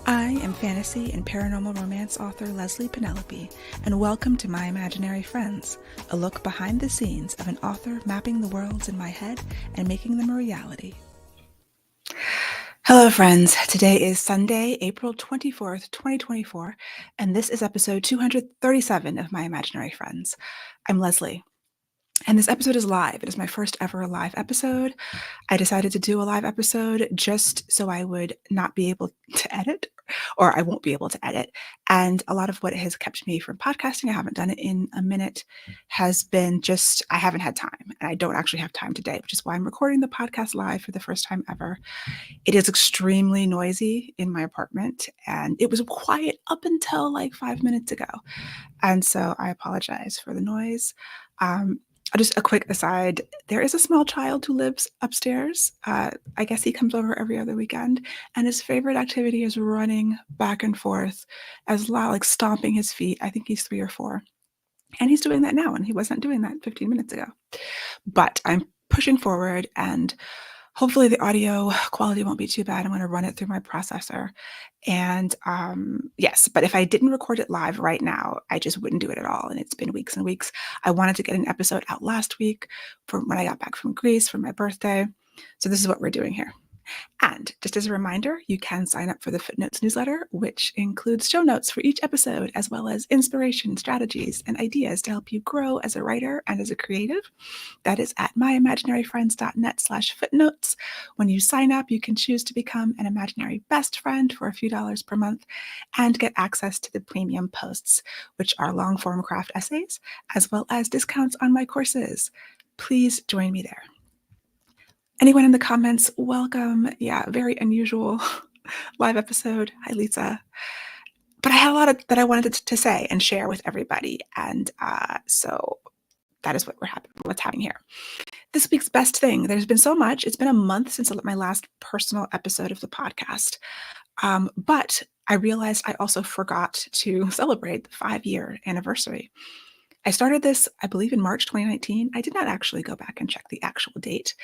I am fantasy and paranormal romance author Leslye Penelope, and welcome to My Imaginary Friends, a look behind the scenes of an author mapping the worlds in my head and making them a reality. Hello, friends. Today is Sunday, April 24th, 2024, and this is episode 237 of My Imaginary Friends. I'm Leslye. And this episode is live. It is my first ever live episode. I decided to do a live episode just so I would not be able to edit, or I won't be able to edit. And a lot of what has kept me from podcasting, I haven't done it in a minute, has been just I haven't had time. And I don't actually have time today, which is why I'm recording the podcast live for the first time ever. It is extremely noisy in my apartment, and it was quiet up until like 5 minutes ago. And so I apologize for the noise. Just a quick aside, there is a small child who lives upstairs. I guess he comes over every other weekend, and his favorite activity is running back and forth as loud, like stomping his feet. I think he's 3 or 4. And he's doing that now, and he wasn't doing that 15 minutes ago. But I'm pushing forward, and hopefully the audio quality won't be too bad. I'm going to run it through my processor. And yes, but if I didn't record it live right now, I just wouldn't do it at all. And it's been weeks and weeks. I wanted to get an episode out last week for when I got back from Greece for my birthday. So this is what we're doing here. And just as a reminder, you can sign up for the Footnotes newsletter, which includes show notes for each episode, as well as inspiration, strategies, and ideas to help you grow as a writer and as a creative. That is at myimaginaryfriends.net/footnotes. When you sign up, you can choose to become an imaginary best friend for a few dollars per month and get access to the premium posts, which are long-form craft essays, as well as discounts on my courses. Please join me there. Anyone in the comments, welcome. Yeah, very unusual live episode. Hi, Lisa. But I had a lot that I wanted to say and share with everybody. And so that is what's happening here. This week's best thing. There's been so much. It's been a month since my last personal episode of the podcast. But I realized I also forgot to celebrate the 5-year anniversary. I started this, I believe, in March 2019. I did not actually go back and check the actual date,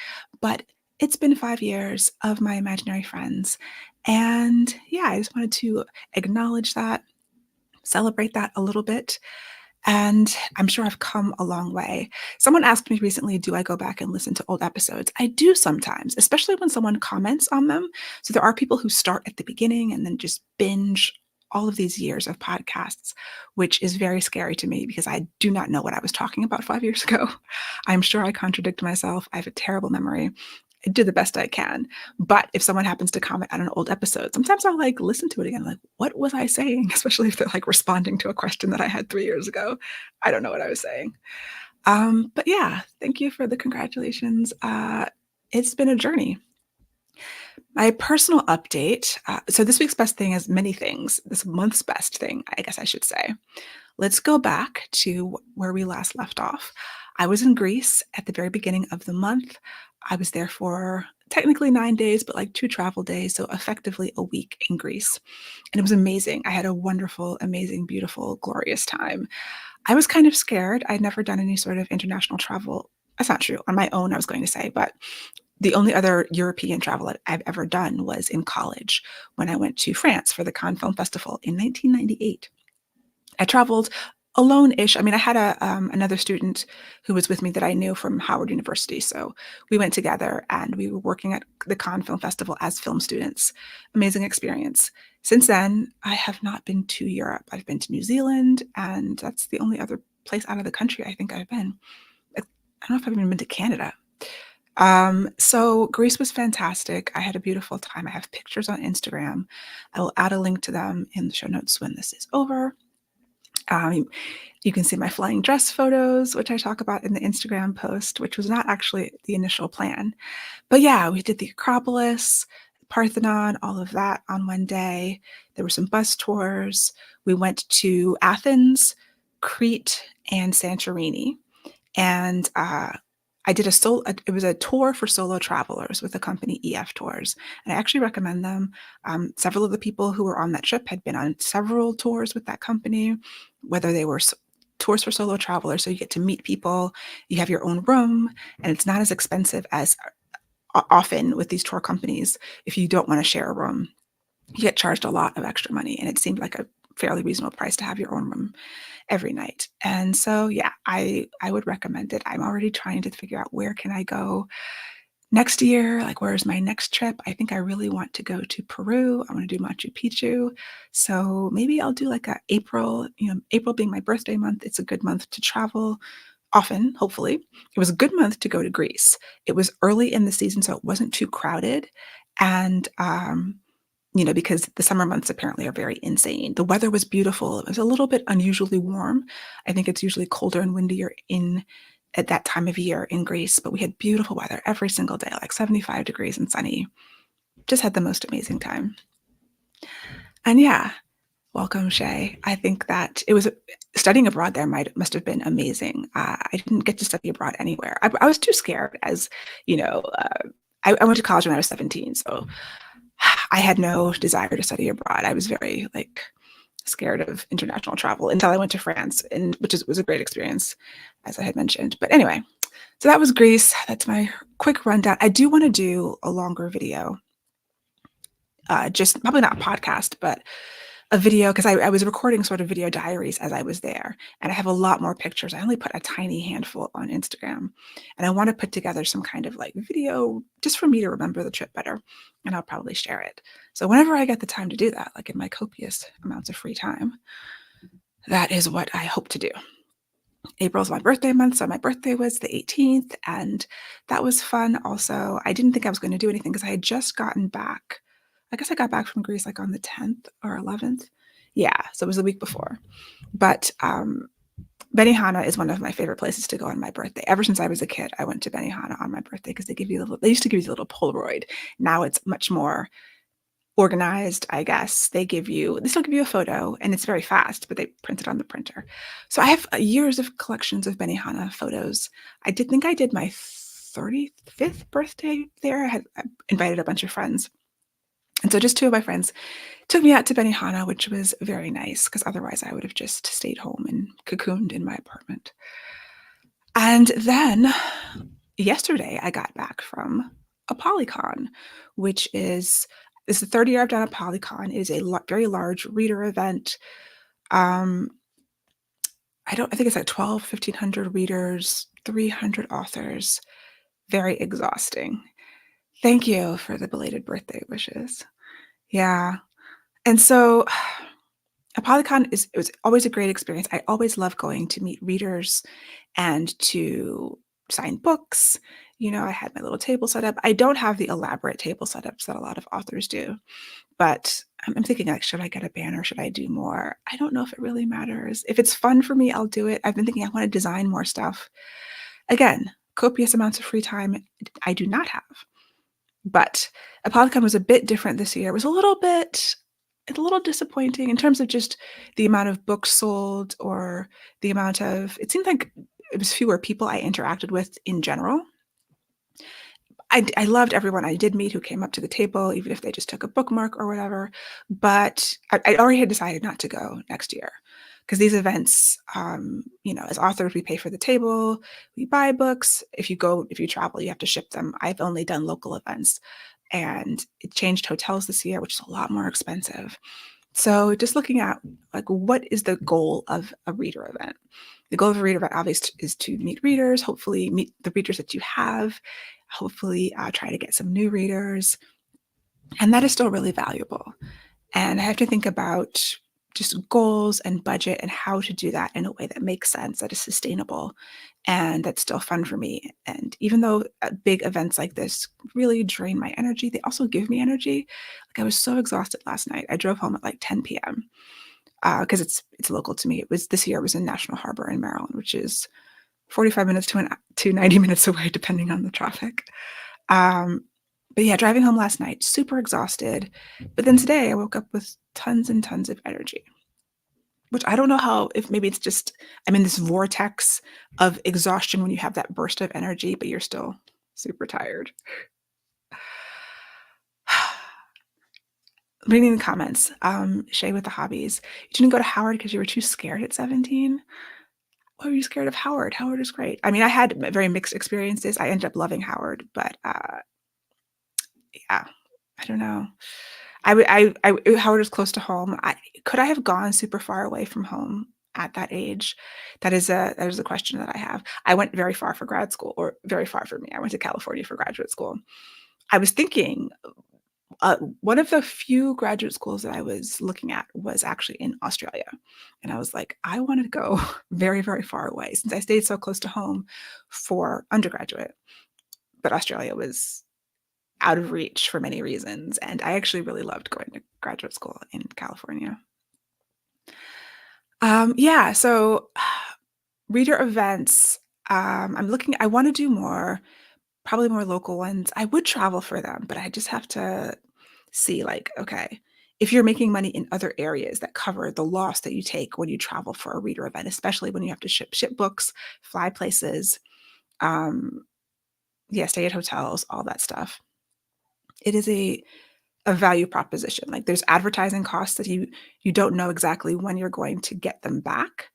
but it's been 5 years of My Imaginary Friends. And yeah, I just wanted to acknowledge that, celebrate that a little bit. And I'm sure I've come a long way. Someone asked me recently, do I go back and listen to old episodes? I do sometimes, especially when someone comments on them. So there are people who start at the beginning and then just binge all of these years of podcasts, which is very scary to me because I do not know what I was talking about 5 years ago. I'm sure I contradict myself. I have a terrible memory. I do the best I can. But if someone happens to comment on an old episode, sometimes I'll like listen to it again. Like, what was I saying? Especially if they're like responding to a question that I had 3 years ago. I don't know what I was saying. But yeah, thank you for the congratulations. It's been a journey. My personal update. So this week's best thing is many things. This month's best thing, I guess I should say. Let's go back to where we last left off. I was in Greece at the very beginning of the month. I was there for technically 9 days, but like 2 travel days, so effectively a week in Greece. And it was amazing. I had a wonderful, amazing, beautiful, glorious time. I was kind of scared. I'd never done any sort of international travel. That's not true. On my own, I was going to say, but the only other European travel that I've ever done was in college when I went to France for the Cannes Film Festival in 1998. I traveled alone-ish. I mean, I had another student who was with me that I knew from Howard University. So we went together and we were working at the Cannes Film Festival as film students. Amazing experience. Since then, I have not been to Europe. I've been to New Zealand, and that's the only other place out of the country I think I've been. I don't know if I've even been to Canada. So Greece was fantastic. I had a beautiful time. I have pictures on Instagram. I will add a link to them in the show notes when this is over. You can see my flying dress photos, which I talk about in the Instagram post, which was not actually the initial plan. But yeah, we did the Acropolis, Parthenon, all of that on one day. There were some bus tours. We went to Athens, Crete, and Santorini. And I did it was a tour for solo travelers with the company EF Tours. And I actually recommend them. Several of the people who were on that trip had been on several tours with that company, whether they were tours for solo travelers. So you get to meet people, you have your own room, and it's not as expensive as often with these tour companies if you don't want to share a room. you get charged a lot of extra money, and it seemed like a fairly reasonable price to have your own room every night. And so, yeah, I would recommend it. I'm already trying to figure out where can I go next year, like where's my next trip. I think I really want to go to Peru. I want to do Machu Picchu. So maybe I'll do like a April, April being my birthday month. It's a good month to travel often, hopefully. It was a good month to go to Greece. It was early in the season, so it wasn't too crowded. And because the summer months apparently are very insane. The weather was beautiful. It was a little bit unusually warm. I think it's usually colder and windier in at that time of year in Greece, but we had beautiful weather every single day, like 75 degrees and sunny. Just had the most amazing time. And yeah, welcome, Shay. I think that it was studying abroad there must have been amazing. I didn't get to study abroad anywhere. I was too scared, as you know. I went to college when I was 17, so I had no desire to study abroad. I was very scared of international travel until I went to France, and which was a great experience, as I had mentioned. But anyway, so that was Greece. That's my quick rundown. I do want to do a longer video, just probably not a podcast, but a video, because I was recording sort of video diaries as I was there, and I have a lot more pictures. I only put a tiny handful on Instagram, and I want to put together some kind of video just for me to remember the trip better, and I'll probably share it. So whenever I get the time to do that, like in my copious amounts of free time, that is what I hope to do. April's my birthday month, so my birthday was the 18th, and that was fun. Also, I didn't think I was going to do anything because I had just gotten back. I guess I got back from Greece on the 10th or 11th. Yeah, so it was the week before. But Benihana is one of my favorite places to go on my birthday. Ever since I was a kid, I went to Benihana on my birthday because they used to give you a little Polaroid. Now it's much more organized, I guess. They still give you a photo, and it's very fast, but they print it on the printer. So I have years of collections of Benihana photos. I think I did my 35th birthday there. I invited a bunch of friends. And so just two of my friends took me out to Benihana, which was very nice because otherwise I would have just stayed home and cocooned in my apartment. And then yesterday I got back from a Polycon, which is the third year I've done a Polycon. It is a very large reader event. I think it's like 1,500 readers, 300 authors. Very exhausting. Thank you for the belated birthday wishes. Yeah. And so a Polycon it was always a great experience. I always love going to meet readers and to sign books. I had my little table set up. I don't have the elaborate table setups that a lot of authors do, but I'm thinking should I get a banner? Should I do more? I don't know if it really matters. If it's fun for me, I'll do it. I've been thinking I want to design more stuff. Again, copious amounts of free time I do not have. But a Polycon was a bit different this year. It was a little disappointing in terms of just the amount of books sold or it seemed like it was fewer people I interacted with in general. I loved everyone I did meet who came up to the table, even if they just took a bookmark or whatever. But I already had decided not to go next year because these events, as authors, we pay for the table, we buy books. If you travel, you have to ship them. I've only done local events, and it changed hotels this year, which is a lot more expensive. So just looking at what is the goal of a reader event? The goal of a reader event obviously is to meet readers, hopefully meet the readers that you have, hopefully try to get some new readers. And that is still really valuable. And I have to think about just goals and budget and how to do that in a way that makes sense, that is sustainable, and that's still fun for me. And even though big events like this really drain my energy, they also give me energy. I was so exhausted last night. I drove home at 10 p.m. Because it's local to me. This year it was in National Harbor in Maryland, which is 45 minutes to 90 minutes away, depending on the traffic. But yeah, driving home last night, super exhausted. But then today I woke up with tons and tons of energy, which I don't know if maybe it's just I'm in this vortex of exhaustion when you have that burst of energy, but you're still super tired. Reading the comments, Shay with the hobbies. You didn't go to Howard because you were too scared at 17? Why were you scared of Howard? Howard is great. I mean, I had very mixed experiences. I ended up loving Howard, but yeah, I don't know. Howard is close to home. Could I have gone super far away from home at that age? That is a question that I have. I went very far for grad school, or very far for me. I went to California for graduate school. I was thinking one of the few graduate schools that I was looking at was actually in Australia. And I was like, I wanted to go very, very far away since I stayed so close to home for undergraduate. But Australia was out of reach for many reasons. And I actually really loved going to graduate school in California. Yeah, so reader events. I want to do more, probably more local ones. I would travel for them, but I just have to see, like, okay, if you're making money in other areas that cover the loss that you take when you travel for a reader event, especially when you have to ship books, fly places, um, yeah, stay at hotels, all that stuff. It is a value proposition. Like, there's advertising costs that you don't know exactly when you're going to get them back,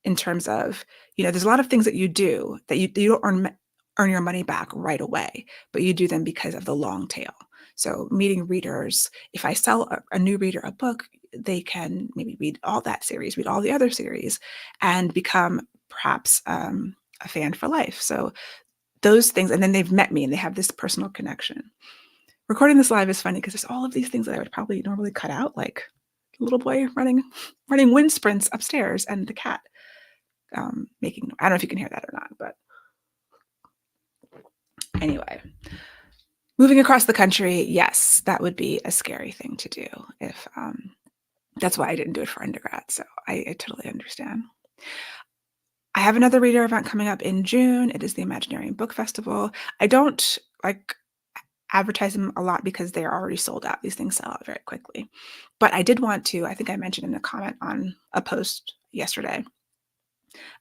in terms of, there's a lot of things that you do that you don't earn your money back right away, but you do them because of the long tail. So meeting readers, if I sell a new reader a book, they can maybe read all that series, read all the other series, and become perhaps a fan for life. So those things, and then they've met me and they have this personal connection. Recording this live is funny because there's all of these things that I would probably normally cut out, like the little boy running wind sprints upstairs, and the cat making. I don't know if you can hear that or not, but anyway, moving across the country, yes, that would be a scary thing to do. If That's why I didn't do it for undergrad. So I totally understand. I have another reader event coming up in June. It is the Imaginarium Book Festival. I don't like advertise them a lot because they're already sold out. These things sell out very quickly. But I did want to, I think I mentioned in a comment on a post yesterday,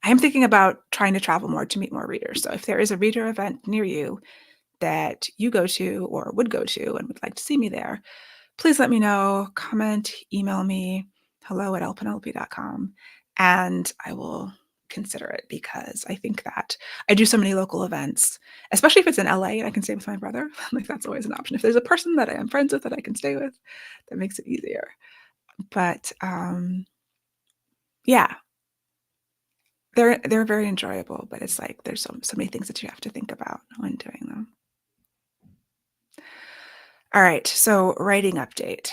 I am thinking about trying to travel more to meet more readers. So if there is a reader event near you that you go to or would go to and would like to see me there, please let me know. Comment, email me, hello@lpenelope.com, and I will consider it, because I think that I do so many local events, especially if it's in LA and I can stay with my brother. Like, that's always an option. If there's a person that I am friends with that I can stay with, that makes it easier. But yeah, they're very enjoyable, but it's like there's so many things that you have to think about when doing them. All right, so writing update.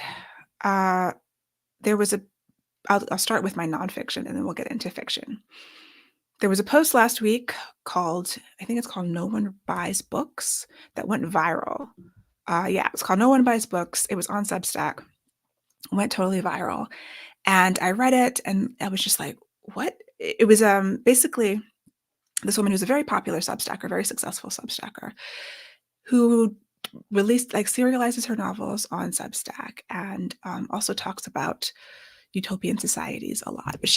Uh, there was a. I'll start with my nonfiction, and then we'll get into fiction. There was a post last week called, I think it's called "No One Buys Books," that went viral. Yeah, it's called "No One Buys Books." It was on Substack, went totally viral, and I read it, and I was just like, "What?" It was basically this woman who's a very popular Substacker, very successful Substacker, who released, like, serializes her novels on Substack, and also talks about utopian societies a lot. But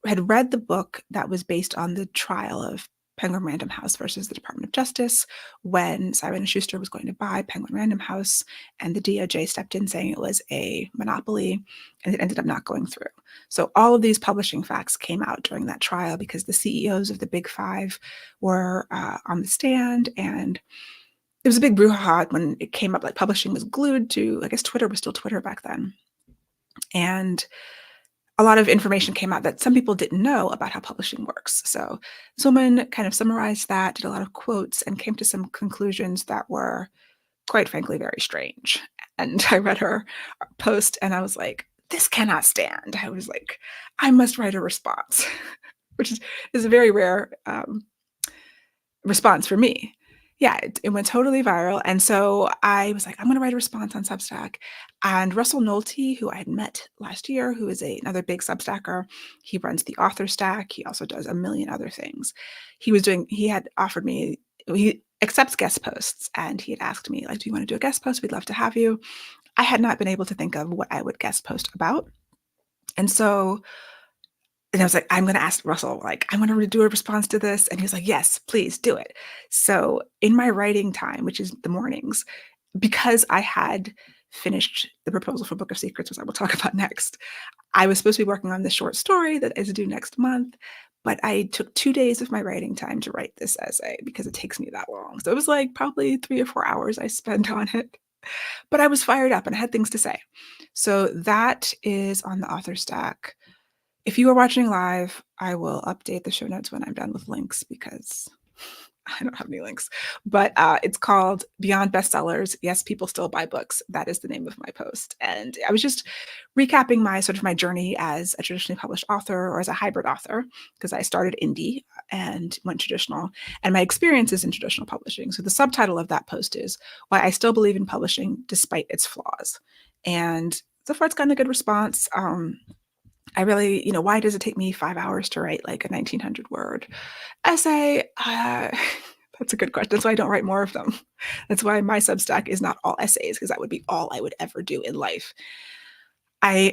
had read the book that was based on the trial of Penguin Random House versus the Department of Justice, when Simon & Schuster was going to buy Penguin Random House, and the DOJ stepped in saying it was a monopoly, and it ended up not going through. So all of these publishing facts came out during that trial because the CEOs of the Big Five were on the stand, and it was a big brouhaha when it came up. Like, publishing was glued to, I guess Twitter was still Twitter back then. And a lot of information came out that some people didn't know about how publishing works. So this woman kind of summarized that, did a lot of quotes, and came to some conclusions that were, quite frankly, very strange. And I read her post and I was like, this cannot stand. I was like, I must write a response, which is a very rare response for me. Yeah, it went totally viral. And so I was like, I'm going to write a response on Substack. And Russell Nolte, who I had met last year, who is another big Substacker, he runs the Author Stack. He also does a million other things. He had offered me, he accepts guest posts, and he had asked me, like, do you want to do a guest post? We'd love to have you. I had not been able to think of what I would guest post about. And I was like, I'm going to ask Russell, like, I want to do a response to this. And he was like, yes, please do it. So in my writing time, which is the mornings, because I had finished the proposal for Book of Secrets, which I will talk about next, I was supposed to be working on this short story that is due next month. But I took 2 days of my writing time to write this essay because it takes me that long. So it was like probably 3 or 4 hours I spent on it. But I was fired up and I had things to say. So that is on the author stack. If you are watching live, I will update the show notes when I'm done with links because I don't have any links. But it's called Beyond Bestsellers. Yes, people still buy books. That is the name of my post. And I was just recapping my journey as a traditionally published author or as a hybrid author, because I started indie and went traditional, and my experiences in traditional publishing. So the subtitle of that post is Why I Still Believe in Publishing Despite Its Flaws. And so far it's gotten a good response. I really, why does it take me 5 hours to write like a 1900 word essay? That's a good question. That's why I don't write more of them. That's why my Substack is not all essays, because that would be all I would ever do in life. One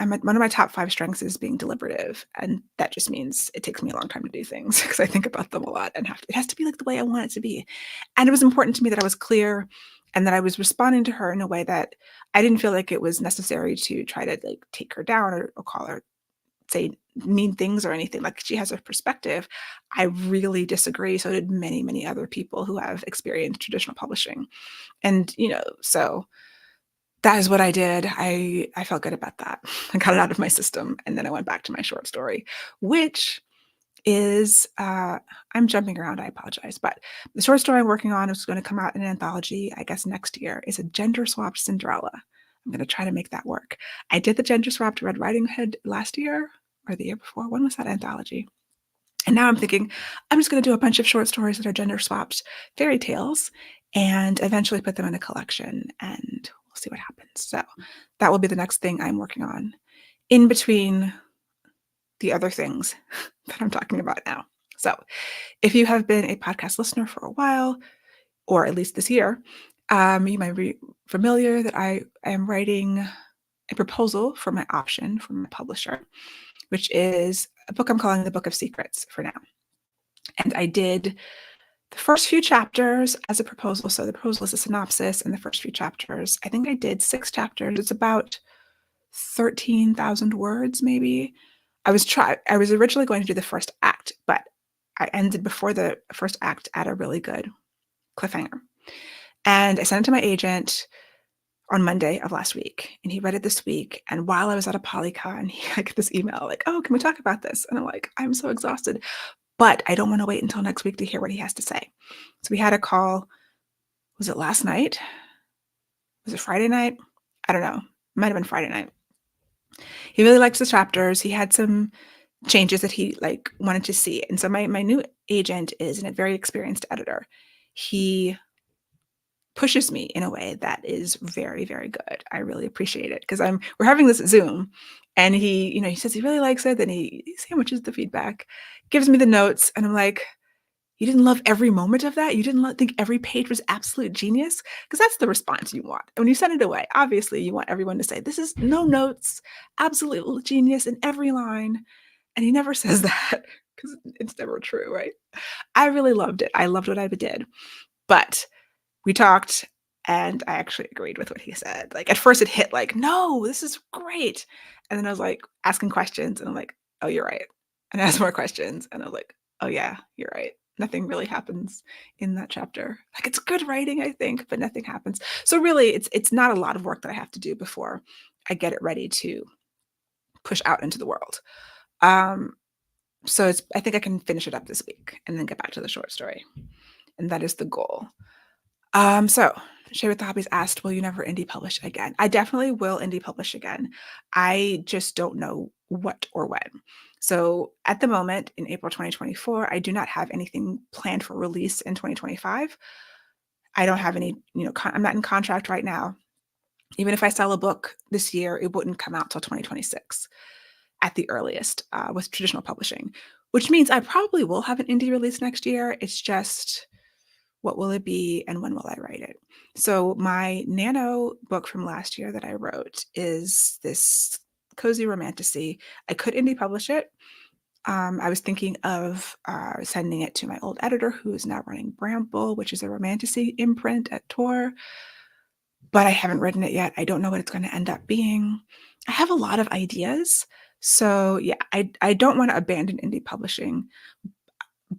of my top 5 strengths is being deliberative, and that just means it takes me a long time to do things because I think about them a lot and it has to be like the way I want it to be. And it was important to me that I was clear and that I was responding to her in a way that I didn't feel like it was necessary to try to like take her down or call her, say mean things or anything. Like, she has a perspective. I really disagree. So did many, many other people who have experienced traditional publishing. And, so that is what I did. I felt good about that. I got it out of my system. And then I went back to my short story, which is, I'm jumping around. I apologize. But the short story I'm working on is going to come out in an anthology, I guess, next year. Is a gender swapped Cinderella. I'm going to try to make that work. I did the gender swapped Red Riding Hood last year or the year before. When was that anthology? And now I'm thinking, I'm just going to do a bunch of short stories that are gender swapped fairy tales and eventually put them in a collection, and we'll see what happens. So that will be the next thing I'm working on in between the other things that I'm talking about now. So if you have been a podcast listener for a while, or at least this year, you might be familiar that I am writing a proposal for my option from my publisher, which is a book I'm calling The Book of Secrets for now. And I did the first few chapters as a proposal. So the proposal is a synopsis, and the first few chapters, I think I did 6 chapters. It's about 13,000 words, maybe. I was originally going to do the first act, but I ended before the first act at a really good cliffhanger. And I sent it to my agent on Monday of last week, and he read it this week. And while I was at a Polycon, I get this email like, "Oh, can we talk about this?" And I'm like, I'm so exhausted, but I don't want to wait until next week to hear what he has to say. So we had a call. Was it last night? Was it Friday night? I don't know. Might have been Friday night. He really likes the chapters. He had some changes that he wanted to see. And so my new agent is a very experienced editor. He pushes me in a way that is very, very good. I really appreciate it because we're having this Zoom, and he says he really likes it. Then he sandwiches the feedback, gives me the notes, and I'm like, you didn't love every moment of that? You didn't think every page was absolute genius? Because that's the response you want. And when you send it away, obviously you want everyone to say, this is no notes, absolute genius in every line. And he never says that because it's never true, right? I really loved it. I loved what I did. But we talked, and I actually agreed with what he said. Like, at first it hit like, no, this is great. And then I was like asking questions, and I'm like, oh, you're right. And I asked more questions, and I was like, oh yeah, you're right. Nothing really happens in that chapter. Like, it's good writing, I think, but nothing happens. So really, it's not a lot of work that I have to do before I get it ready to push out into the world. So I think I can finish it up this week and then get back to the short story. And that is the goal. So Shay with the Hobbies asked, will you never indie publish again? I definitely will indie publish again. I just don't know what or when. So at the moment, in April 2024, I do not have anything planned for release in 2025. I don't have any, I'm not in contract right now. Even if I sell a book this year, it wouldn't come out till 2026 at the earliest with traditional publishing, which means I probably will have an indie release next year. It's just, what will it be and when will I write it? So my Nano book from last year that I wrote is this cozy romantasy. I could indie publish it. I was thinking of sending it to my old editor, who is now running Bramble, which is a romantasy imprint at Tor, but I haven't written it yet. I don't know what it's going to end up being. I have a lot of ideas. So yeah, I don't want to abandon indie publishing,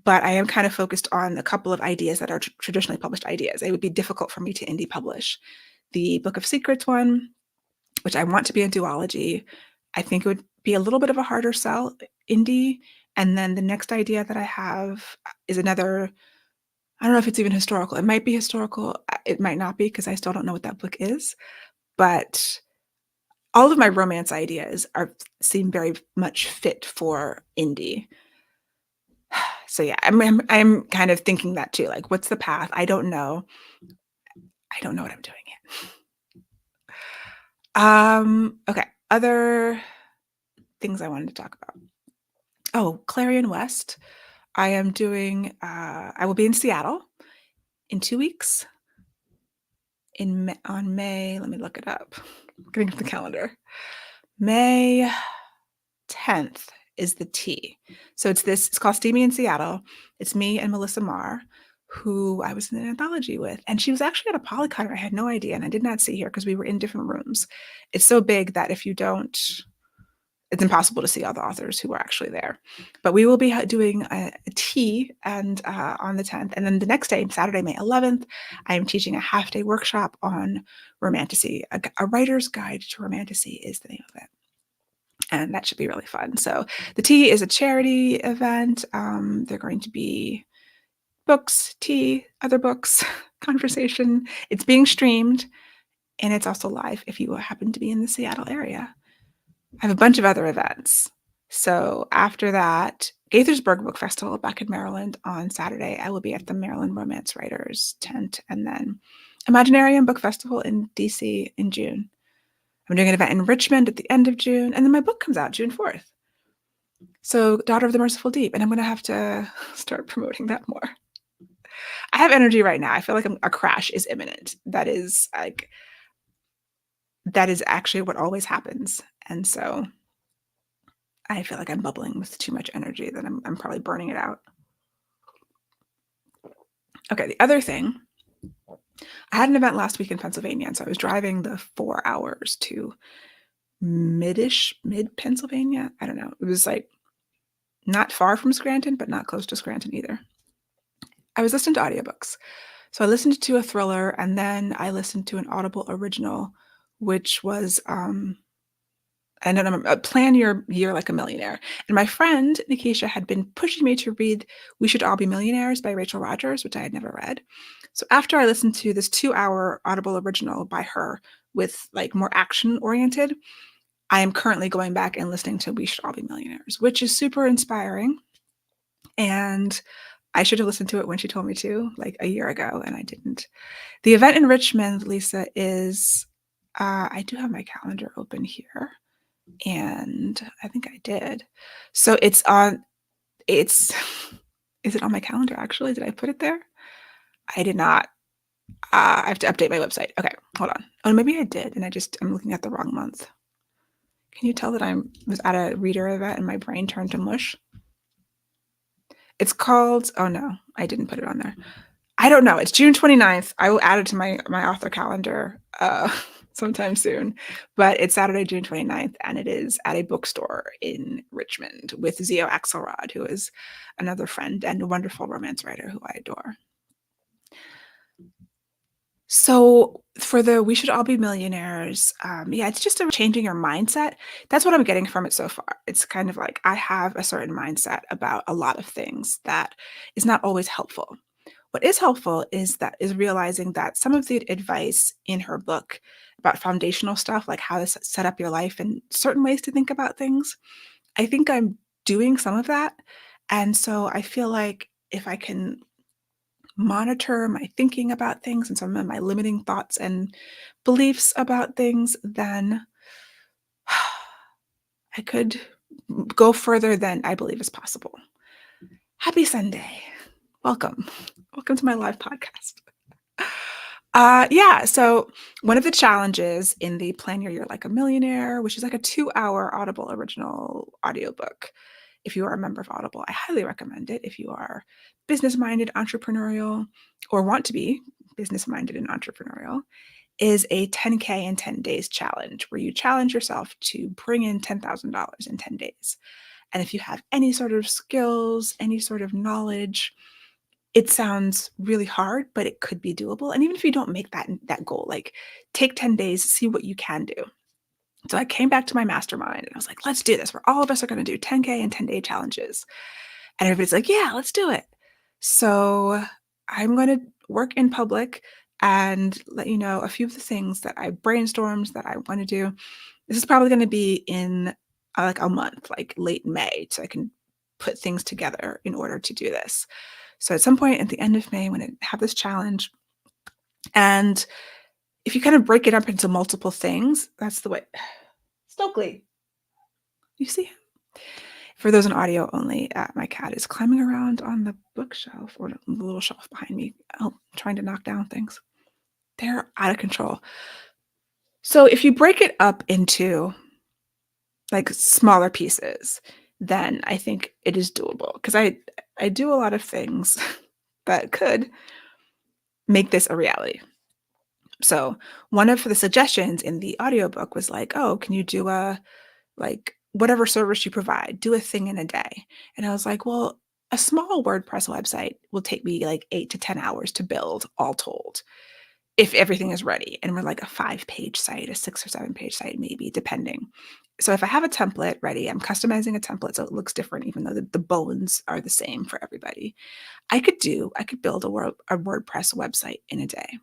but I am kind of focused on a couple of ideas that are traditionally published ideas. It would be difficult for me to indie publish The Book of Secrets one, which I want to be a duology. I think it would be a little bit of a harder sell, indie. And then the next idea that I have is another, I don't know if it's even historical. It might be historical. It might not be because I still don't know what that book is. But all of my romance ideas seem very much fit for indie. So yeah, I'm kind of thinking that too. Like, what's the path? I don't know. I don't know what I'm doing yet. Okay. Other things I wanted to talk about. Oh, Clarion West. I will be in Seattle in 2 weeks on May. Let me look it up. I'm getting up the calendar. May 10th is the tea. So it's called Steamy in Seattle. It's me and Melissa Marr, who I was in an anthology with. And she was actually at a Polycutter. I had no idea. And I did not see her because we were in different rooms. It's so big that it's impossible to see all the authors who are actually there. But we will be doing a tea and on the 10th. And then the next day, Saturday, May 11th, I am teaching a half-day workshop on romantasy. A writer's guide to romantasy is the name of it. And that should be really fun. So the tea is a charity event. They're going to be books, tea, other books, conversation. It's being streamed, and it's also live if you happen to be in the Seattle area. I have a bunch of other events. So after that, Gaithersburg Book Festival back in Maryland on Saturday. I will be at the Maryland Romance Writers tent, and then Imaginarium Book Festival in DC in June. I'm doing an event in Richmond at the end of June, and then my book comes out June 4th. So Daughter of the Merciful Deep, and I'm going to have to start promoting that more. I have energy right now. I feel like a crash is imminent. That is actually what always happens. And so I feel like I'm bubbling with too much energy that I'm probably burning it out. Okay, the other thing, I had an event last week in Pennsylvania, and so I was driving the 4 hours to mid Pennsylvania. I don't know. It was like not far from Scranton, but not close to Scranton either. I was listening to audiobooks. So I listened to a thriller, and then I listened to an Audible original, which was I don't know, Plan Your Year Like a Millionaire. And my friend Nikisha had been pushing me to read We Should All Be Millionaires by Rachel Rogers, which I had never read. So after I listened to this 2-hour Audible original by her with like more action oriented, I am currently going back and listening to We Should All Be Millionaires, which is super inspiring. And I should have listened to it when she told me to, like a year ago, and I didn't. The event in Richmond, Lisa, is I do have my calendar open here. And I think I did. So is it on my calendar actually? Did I put it there? I did not. I have to update my website. Okay, hold on. Oh, maybe I did, and I'm looking at the wrong month. Can you tell that I was at a reader event and my brain turned to mush? It's called, oh no, I didn't put it on there. I don't know. It's June 29th. I will add it to my author calendar sometime soon. But it's Saturday, June 29th, and it is at a bookstore in Richmond with Zio Axelrod, who is another friend and a wonderful romance writer who I adore. So for the We Should All Be Millionaires, it's just changing your mindset. That's what I'm getting from it so far. It's kind of like I have a certain mindset about a lot of things that is not always helpful. What is helpful is realizing that some of the advice in her book about foundational stuff, like how to set up your life and certain ways to think about things, I think I'm doing some of that. And so I feel like if I can monitor my thinking about things and some of my limiting thoughts and beliefs about things, then I could go further than I believe is possible. Happy Sunday. Welcome. Welcome to my live podcast. So one of the challenges in the Plan Your Year Like a Millionaire, which is like a 2-hour Audible original audiobook, if you are a member of Audible, I highly recommend it if you are business-minded, entrepreneurial, or want to be business-minded and entrepreneurial, is a 10K in 10 days challenge where you challenge yourself to bring in $10,000 in 10 days. And if you have any sort of skills, any sort of knowledge, it sounds really hard, but it could be doable. And even if you don't make that goal, like take 10 days, see what you can do. So I came back to my mastermind and I was like, let's do this. Where all of us are going to do 10K and 10-day challenges. And everybody's like, yeah, let's do it. So I'm going to work in public and let you know a few of the things that I brainstormed that I want to do. This is probably going to be in like a month, like late May, so I can put things together in order to do this. So at some point at the end of May, I'm going to have this challenge. And if you kind of break it up into multiple things, that's the way. Stokely, you see him? For those in audio only, my cat is climbing around on the bookshelf or the little shelf behind me, trying to knock down things. They're out of control. So if you break it up into like smaller pieces, then I think it is doable because I do a lot of things that could make this a reality. So one of the suggestions in the audiobook was like, oh, can you do like whatever service you provide, do a thing in a day. And I was like, well, a small WordPress website will take me like 8 to 10 hours to build, all told, if everything is ready. And we're like a 5-page site, a 6 or 7-page site, maybe, depending. So if I have a template ready, I'm customizing a template so it looks different, even though the bones are the same for everybody. I could build a WordPress website in a day.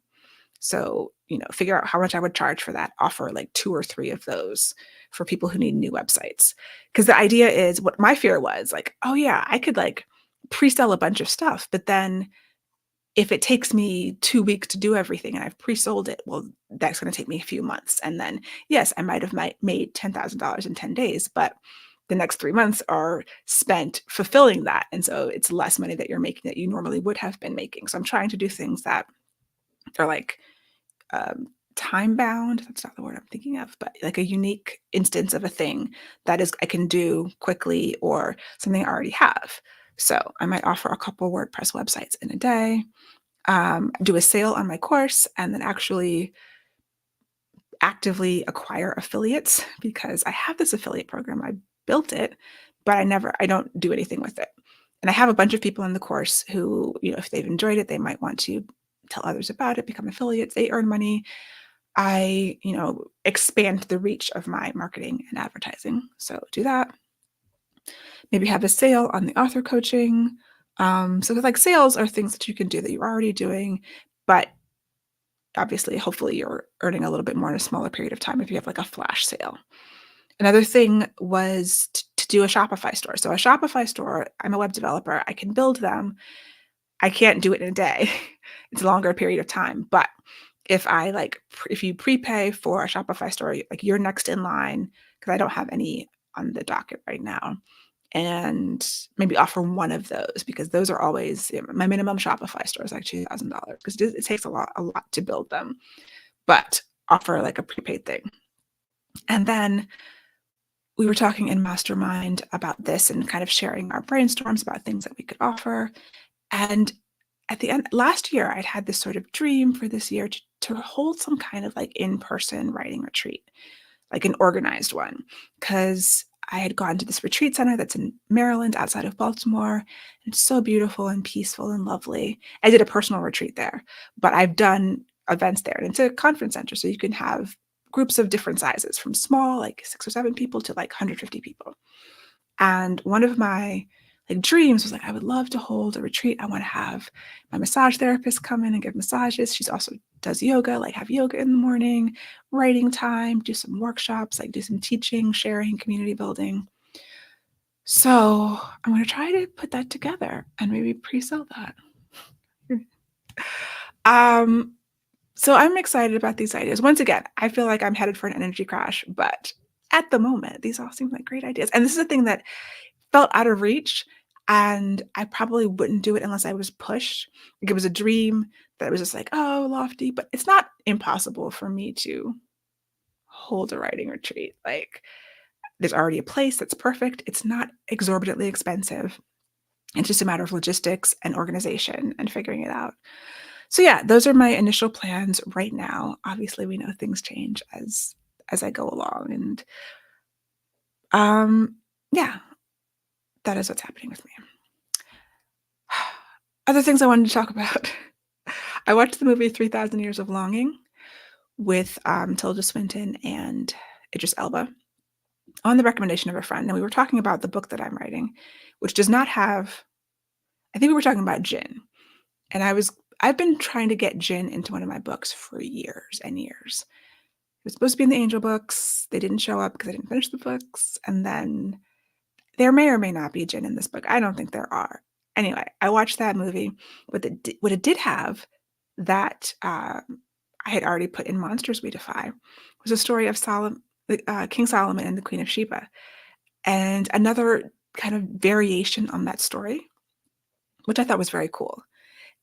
So, figure out how much I would charge for that, offer like 2 or 3 of those for people who need new websites. Because the idea is, what my fear was like, oh yeah, I could like pre-sell a bunch of stuff, but then if it takes me 2 weeks to do everything and I've pre-sold it, well, that's going to take me a few months. And then, yes, I might have made $10,000 in 10 days, but the next 3 months are spent fulfilling that. And so it's less money that you're making that you normally would have been making. So I'm trying to do things that are like time bound. That's not the word I'm thinking of, but like a unique instance of a thing that is I can do quickly or something I already have. So I might offer a couple WordPress websites in a day, do a sale on my course, and then actually actively acquire affiliates because I have this affiliate program. I built it, but I don't do anything with it. And I have a bunch of people in the course who, if they've enjoyed it, they might want to tell others about it, become affiliates, they earn money. I, expand the reach of my marketing and advertising. So do that. Maybe have a sale on the author coaching. So like sales are things that you can do that you're already doing, but obviously, hopefully you're earning a little bit more in a smaller period of time if you have like a flash sale. Another thing was to do a Shopify store. So a Shopify store, I'm a web developer. I can build them. I can't do it in a day. It's a longer period of time. But if you prepay for a Shopify store, like you're next in line, because I don't have any on the docket right now, and maybe offer one of those because those are always my minimum Shopify store is like $2,000 because it takes a lot to build them, but offer like a prepaid thing. And then we were talking in Mastermind about this and kind of sharing our brainstorms about things that we could offer. And at the end, last year, I'd had this sort of dream for this year to hold some kind of like in-person writing retreat, like an organized one, because I had gone to this retreat center that's in Maryland outside of Baltimore. And it's so beautiful and peaceful and lovely. I did a personal retreat there, but I've done events there. And it's a conference center, so you can have groups of different sizes from small, like 6 or 7 people, to like 150 people. And one of my like dreams was like, I would love to hold a retreat. I want to have my massage therapist come in and give massages. She's also does yoga, like have yoga in the morning, writing time, do some workshops, like do some teaching, sharing, community building. So I'm going to try to put that together and maybe pre-sell that. So I'm excited about these ideas. Once again, I feel like I'm headed for an energy crash, but at the moment, these all seem like great ideas. And this is a thing that felt out of reach, and I probably wouldn't do it unless I was pushed. Like it was a dream that was just like, oh, lofty, but it's not impossible for me to hold a writing retreat. Like there's already a place that's perfect. It's not exorbitantly expensive. It's just a matter of logistics and organization and figuring it out. So yeah, those are my initial plans right now. Obviously, we know things change as I go along, and yeah, that is what's happening with me. Other things I wanted to talk about. I watched the movie 3,000 Years of Longing with Tilda Swinton and Idris Elba on the recommendation of a friend. And we were talking about the book that I'm writing, which does not have, I think we were talking about gin. And I've been trying to get gin into one of my books for years and years. It was supposed to be in the Angel books. They didn't show up because I didn't finish the books. And then there may or may not be gin in this book. I don't think there are. Anyway, I watched that movie. What it did have that I had already put in Monsters We Defy was a story of King Solomon and the Queen of Sheba. And another kind of variation on that story, which I thought was very cool.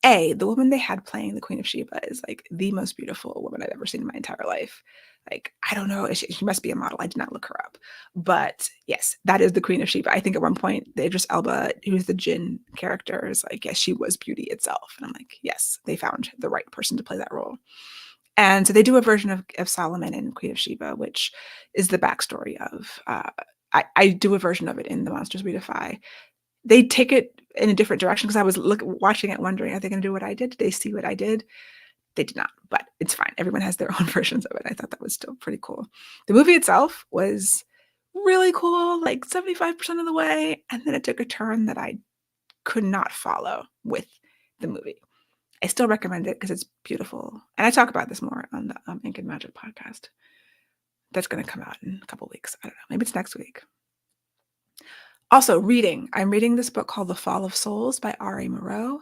The woman they had playing the Queen of Sheba is like the most beautiful woman I've ever seen in my entire life. Like, I don't know, she must be a model. I did not look her up. But yes, that is the Queen of Sheba. I think at one point, Idris Elba, who's the Jinn character, is like, yes, she was beauty itself. And I'm like, yes, they found the right person to play that role. And so they do a version of Solomon and Queen of Sheba, which is the backstory of, I do a version of it in the Monsters We Defy. They take it in a different direction because I was watching it wondering, are they going to do what I did? Did they see what I did? They did not, but it's fine. Everyone has their own versions of it. I thought that was still pretty cool. The movie itself was really cool, like 75% of the way. And then it took a turn that I could not follow with the movie. I still recommend it because it's beautiful. And I talk about this more on the Ink and Magic podcast. That's going to come out in a couple weeks. I don't know. Maybe it's next week. Also, reading. I'm reading this book called The Fall of Souls by R.A. Moreau.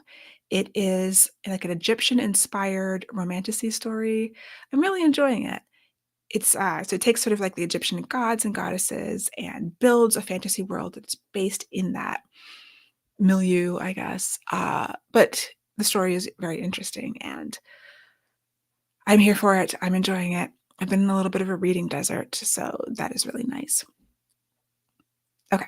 It is like an Egyptian-inspired romantasy story. I'm really enjoying it. It's so it takes sort of like the Egyptian gods and goddesses and builds a fantasy world that's based in that milieu, I guess. But the story is very interesting, and I'm here for it. I'm enjoying it. I've been in a little bit of a reading desert, so that is really nice. Okay.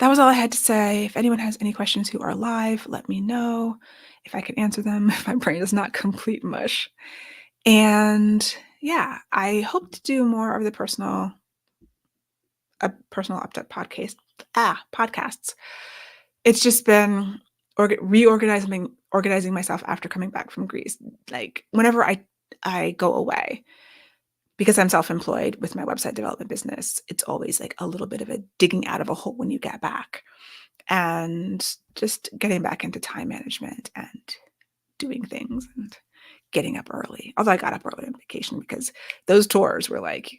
That was all I had to say. If anyone has any questions who are live, let me know if I can answer them, if my brain is not complete mush. And yeah, I hope to do more of the personal update podcasts. It's just been organizing myself after coming back from Greece. Like whenever I go away, because I'm self-employed with my website development business, it's always like a little bit of a digging out of a hole when you get back. And just getting back into time management and doing things and getting up early. Although I got up early on vacation because those tours were like,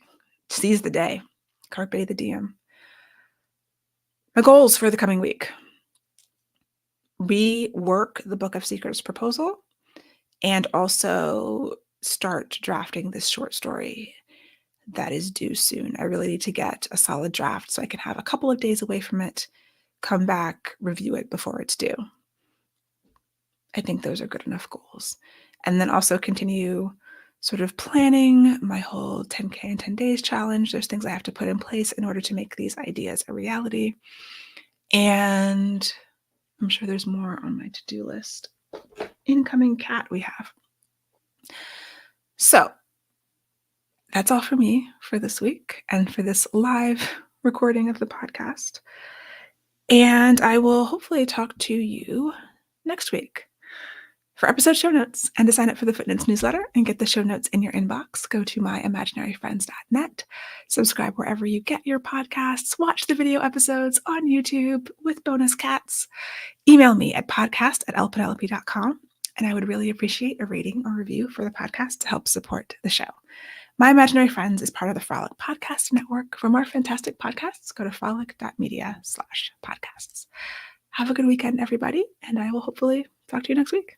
seize the day, carpe the diem. My goals for the coming week: rework the Book of Secrets proposal and also start drafting this short story that is due soon. I really need to get a solid draft so I can have a couple of days away from it, come back, review it before it's due. I think those are good enough goals. And then also continue sort of planning my whole 10K in 10 days challenge. There's things I have to put in place in order to make these ideas a reality. And I'm sure there's more on my to-do list. Incoming cat we have. So that's all for me for this week and for this live recording of the podcast. And I will hopefully talk to you next week. For episode show notes and to sign up for the Footnotes newsletter and get the show notes in your inbox, go to myimaginaryfriends.net. Subscribe wherever you get your podcasts. Watch the video episodes on YouTube with bonus cats. Email me at podcast@lpenelope.com, and I would really appreciate a rating or review for the podcast to help support the show. My Imaginary Friends is part of the Frolic Podcast Network. For more fantastic podcasts, go to frolic.media/podcasts. Have a good weekend, everybody, and I will hopefully talk to you next week.